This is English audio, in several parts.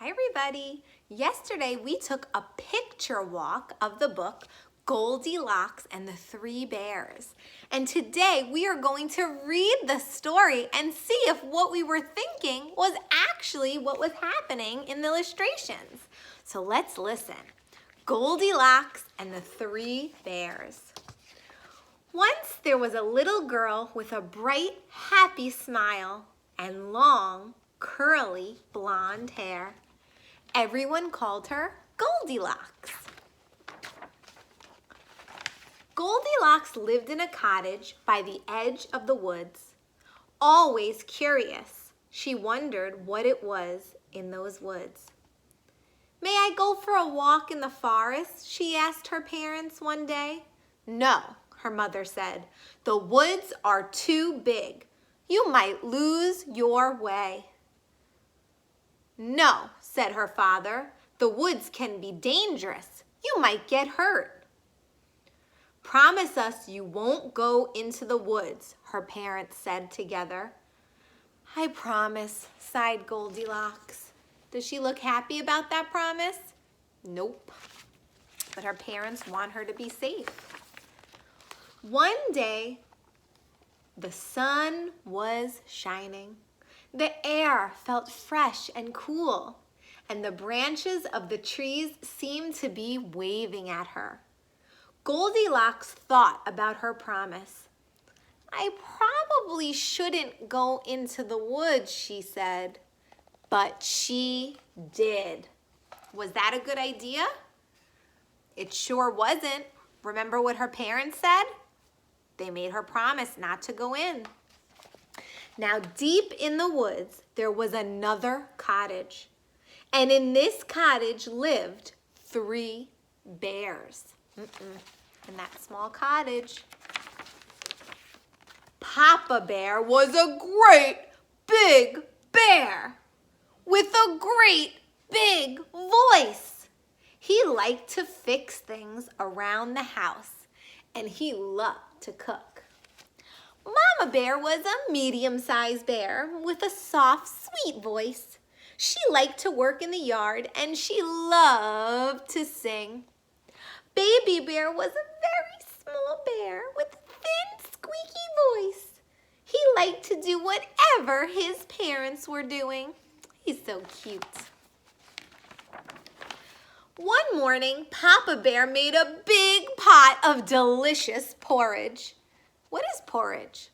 Hi everybody! Yesterday we took a picture walk of the book Goldilocks and the Three Bears. And today we are going to read the story and see if what we were thinking was actually what was happening in the illustrations. So let's listen. Goldilocks and the Three Bears. Once there was a little girl with a bright, happy smile and long, curly, blonde hair. Everyone called her Goldilocks. Goldilocks lived in a cottage by the edge of the woods. Always curious, she wondered what it was in those woods. "May I go for a walk in the forest?" she asked her parents one day. "No," her mother said. "The woods are too big. You might lose your way." "No," said her father. "The woods can be dangerous. You might get hurt." "Promise us you won't go into the woods," her parents said together. "I promise," sighed Goldilocks. Does she look happy about that promise? Nope. But her parents want her to be safe. One day, the sun was shining. The air felt fresh and cool, and the branches of the trees seemed to be waving at her. Goldilocks thought about her promise. "I probably shouldn't go into the woods," she said. But she did. Was that a good idea? It sure wasn't. Remember what her parents said? They made her promise not to go in. Now, deep in the woods, there was another cottage. And in this cottage lived 3 bears. In that small cottage. Papa Bear was a great big bear with a great big voice. He liked to fix things around the house, and he loved to cook. Mama Bear was a medium-sized bear with a soft, sweet voice. She liked to work in the yard, and she loved to sing. Baby Bear was a very small bear with a thin, squeaky voice. He liked to do whatever his parents were doing. He's so cute. One morning, Papa Bear made a big pot of delicious porridge. What is porridge?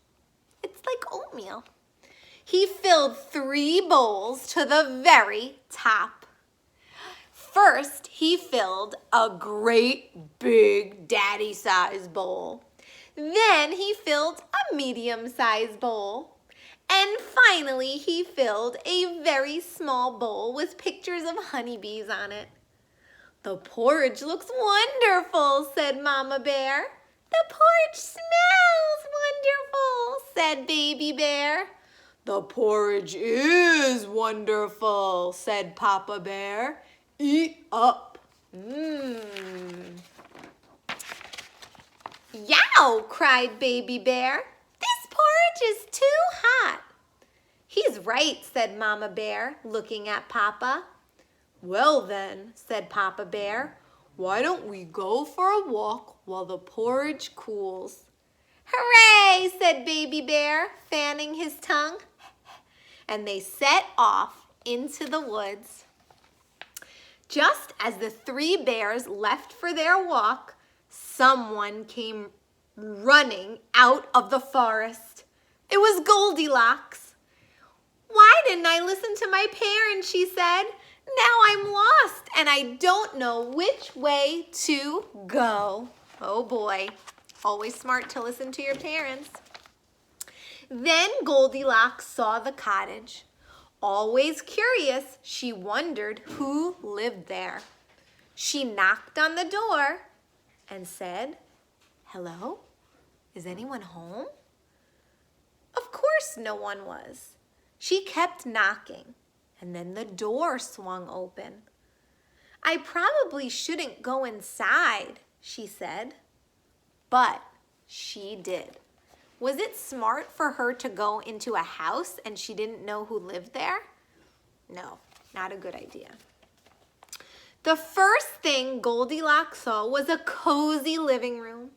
It's like oatmeal. He filled 3 bowls to the very top. First, he filled a great big daddy-sized bowl. Then he filled a medium-sized bowl. And finally, he filled a very small bowl with pictures of honeybees on it. "The porridge looks wonderful," said Mama Bear. "The porridge smells wonderful," said Baby Bear. "The porridge is wonderful," said Papa Bear. "Eat up." "Yow!" cried Baby Bear. "This porridge is too hot." "He's right," said Mama Bear, looking at Papa. "Well then," said Papa Bear, "why don't we go for a walk while the porridge cools?" "Hooray!" said Baby Bear, fanning his tongue. And they set off into the woods. Just as the 3 bears left for their walk, someone came running out of the forest. It was Goldilocks. "Why didn't I listen to my parents?" she said. "Now I'm lost and I don't know which way to go." Oh boy, always smart to listen to your parents. Then Goldilocks saw the cottage. Always curious, she wondered who lived there. She knocked on the door and said, "Hello? Is anyone home?" Of course no one was. She kept knocking, and then the door swung open. "I probably shouldn't go inside," she said. But she did. Was it smart for her to go into a house and she didn't know who lived there? No, Not a good idea. The first thing Goldilocks saw was a cozy living room.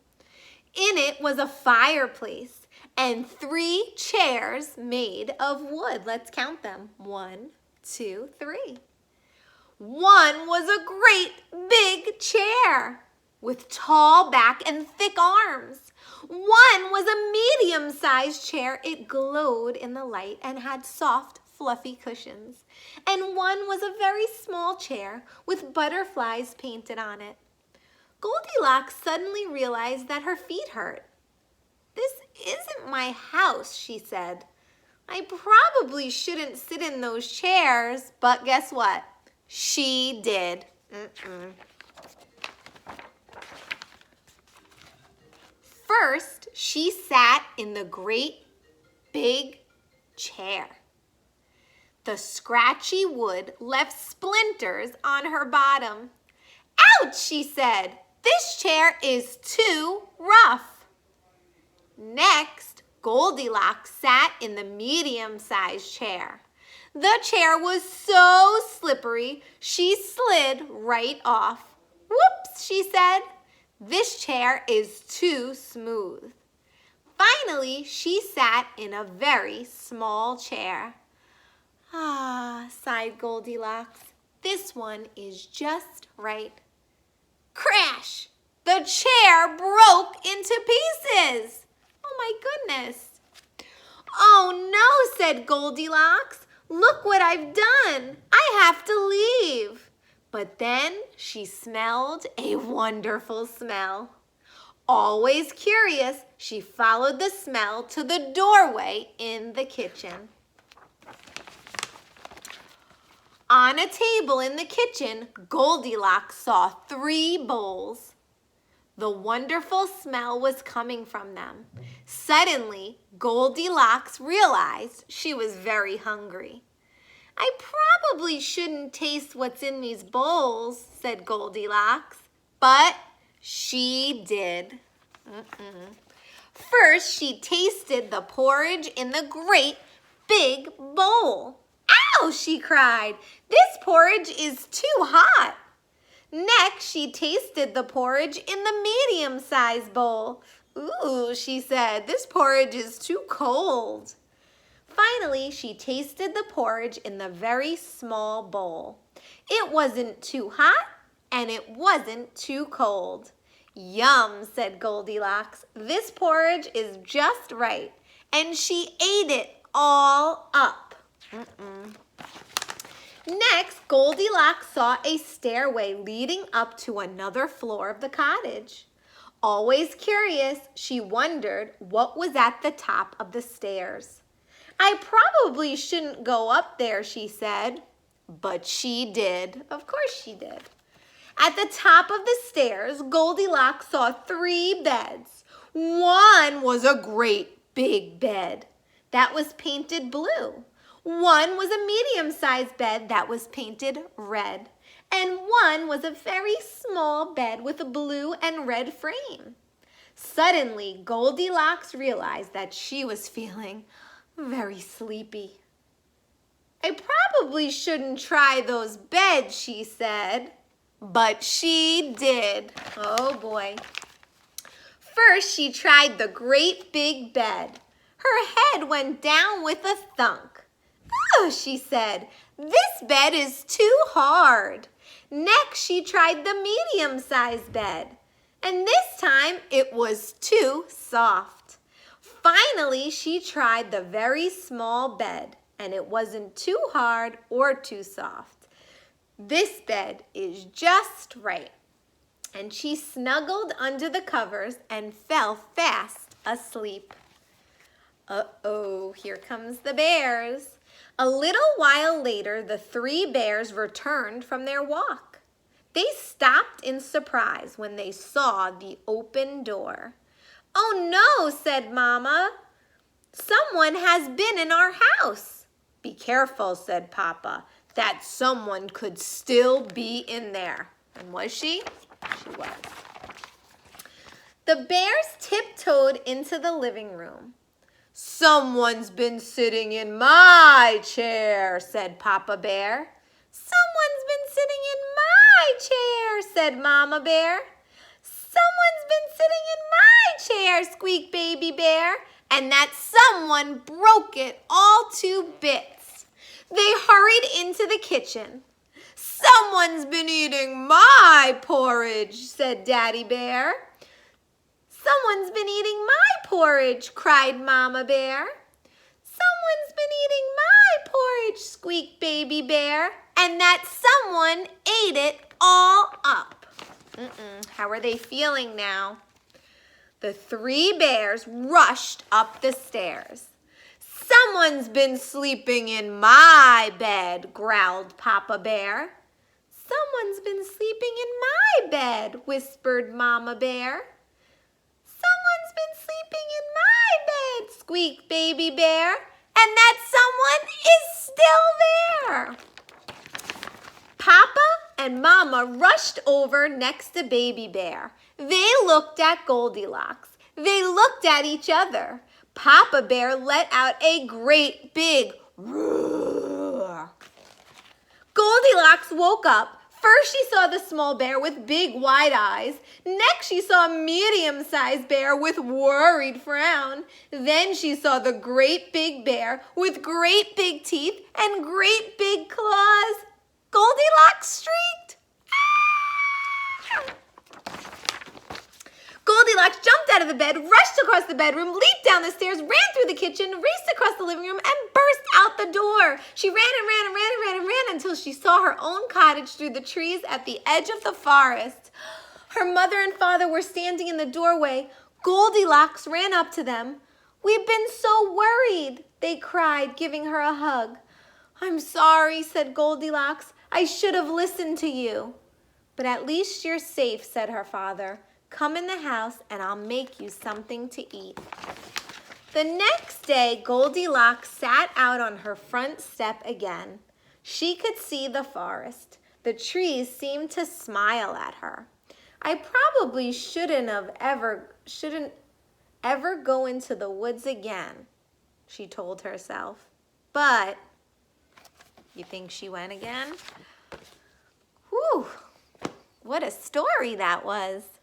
In it was a fireplace and 3 chairs made of wood. Let's count them. 1, 2, 3. One was a great big chair with tall back and thick arms. One was a medium-sized chair. It glowed in the light and had soft, fluffy cushions. And one was a very small chair with butterflies painted on it. Goldilocks suddenly realized that her feet hurt. "This isn't my house," she said. "I probably shouldn't sit in those chairs," but guess what? She did. First, she sat in the great big chair. The scratchy wood left splinters on her bottom. "Ouch," she said. "This chair is too rough." Next, Goldilocks sat in the medium-sized chair. The chair was so slippery, she slid right off. "Whoops," she said. "This chair is too smooth." Finally, she sat in a very small chair. "Ah," sighed Goldilocks, "this one is just right." Crash! The chair broke into pieces. Oh my goodness. "Oh no," said Goldilocks. "Look what I've done. I have to leave." But then she smelled a wonderful smell. Always curious, she followed the smell to the doorway in the kitchen. On a table in the kitchen, Goldilocks saw 3 bowls. The wonderful smell was coming from them. Suddenly, Goldilocks realized she was very hungry. "I probably shouldn't taste what's in these bowls," said Goldilocks, but she did. First, she tasted the porridge in the great big bowl. "Ow," she cried, "this porridge is too hot." Next, she tasted the porridge in the medium-sized bowl. "Ooh," she said, "this porridge is too cold." Finally, she tasted the porridge in the very small bowl. It wasn't too hot and it wasn't too cold. "Yum," said Goldilocks. "This porridge is just right." And she ate it all up. Next, Goldilocks saw a stairway leading up to another floor of the cottage. Always curious, she wondered what was at the top of the stairs. "I probably shouldn't go up there," she said. But she did. Of course she did. At the top of the stairs, Goldilocks saw 3 beds. One was a great big bed that was painted blue. One was a medium-sized bed that was painted red. And one was a very small bed with a blue and red frame. Suddenly, Goldilocks realized that she was feeling very sleepy. "I probably shouldn't try those beds," she said. But she did. Oh boy. First, she tried the great big bed. Her head went down with a thunk. "Oh," she said, "this bed is too hard." Next, she tried the medium-sized bed. And this time, it was too soft. Finally, she tried the very small bed. And it wasn't too hard or too soft. "This bed is just right." And she snuggled under the covers and fell fast asleep. Uh-oh, here comes the bears. A little while later, the 3 bears returned from their walk. They stopped in surprise when they saw the open door. "Oh no," said Mama. "Someone has been in our house." "Be careful," said Papa. "That someone could still be in there." And was she? She was. The bears tiptoed into the living room. "Someone's been sitting in my chair," said Papa Bear. Someone's been sitting in my chair, said Mama Bear. Someone's been sitting in my chair, squeaked Baby Bear. And that someone broke it all to bits. They hurried into the kitchen. Someone's been eating my porridge, said Daddy Bear. Someone's been eating my porridge, cried Mama Bear. Someone's been eating my porridge, squeaked Baby Bear. And that someone ate it all up. How are they feeling now? The three bears rushed up the stairs. Someone's been sleeping in my bed, growled Papa Bear. Someone's been sleeping in my bed, whispered Mama Bear. Someone's been sleeping in my bed, squeaked Baby Bear. And that someone is still there. Papa and Mama rushed over next to Baby Bear. They looked at Goldilocks. They looked at each other. Papa Bear let out a great big roar. Goldilocks woke up. First she saw the small bear with big wide eyes. Next she saw a medium-sized bear with worried frown. Then she saw the great big bear with great big teeth and great big claws. Goldilocks shrieked. Ah! Goldilocks jumped out of the bed, rushed across the bedroom, leaped down the stairs, ran through the kitchen, raced across the living room, and burst out the door. She ran and ran and ran and ran and ran until she saw her own cottage through the trees at the edge of the forest. Her mother and father were standing in the doorway. Goldilocks ran up to them. "We've been so worried," they cried, giving her a hug. "I'm sorry," said Goldilocks. "I should have listened to you." "But at least you're safe," said her father. "Come in the house and I'll make you something to eat." The next day, Goldilocks sat out on her front step again. She could see the forest. The trees seemed to smile at her. "I probably shouldn't ever go into the woods again," she told herself. But you think she went again? Whew, what a story that was.